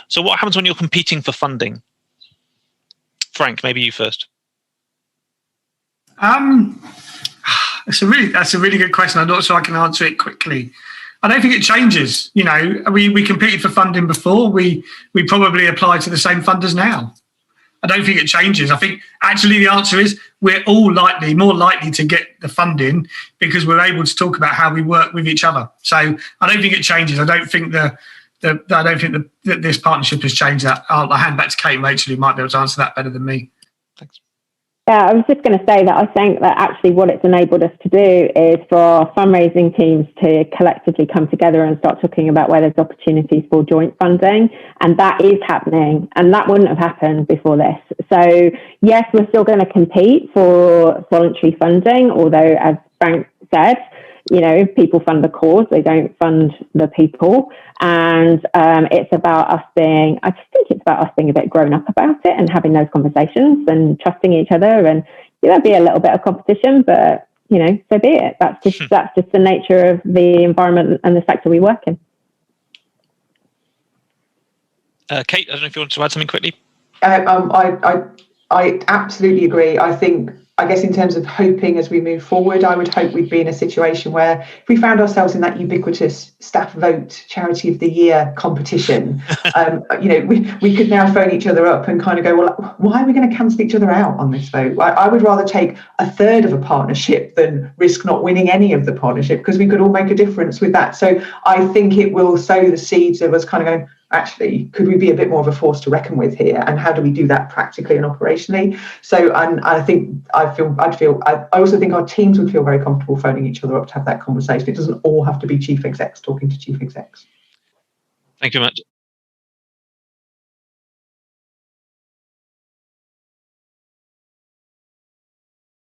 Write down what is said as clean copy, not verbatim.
So what happens when you're competing for funding? Frank, maybe you first. That's a really good question. I'm not sure I can answer it quickly. I don't think it changes. You know, we competed for funding before. We probably apply to the same funders now. I don't think it changes. I think actually the answer is we're all more likely to get the funding because we're able to talk about how we work with each other. So I don't think it changes. I don't think that this partnership has changed that. I'll hand back to Kate and Rachel, who might be able to answer that better than me. Thanks. Yeah, I was just going to say that I think that actually what it's enabled us to do is for fundraising teams to collectively come together and start talking about where there's opportunities for joint funding. And that is happening. And that wouldn't have happened before this. So yes, we're still going to compete for voluntary funding, although as Frank said, you know, people fund the cause, they don't fund the people. And it's about us being a bit grown up about it and having those conversations and trusting each other. And there'll be a little bit of competition, but, you know, so be it. That's just the nature of the environment and the sector we work in. Kate, I don't know if you want to add something quickly. I absolutely agree. I guess in terms of hoping as we move forward, I would hope we'd be in a situation where if we found ourselves in that ubiquitous staff vote charity of the year competition, you know, we could now phone each other up and kind of go, well, why are we going to cancel each other out on this vote? I would rather take a third of a partnership than risk not winning any of the partnership, because we could all make a difference with that. So I think it will sow the seeds of us kind of going, actually, could we be a bit more of a force to reckon with here? And how do we do that practically and operationally? So, and I think I also think our teams would feel very comfortable phoning each other up to have that conversation. It doesn't all have to be chief execs talking to chief execs. Thank you very much.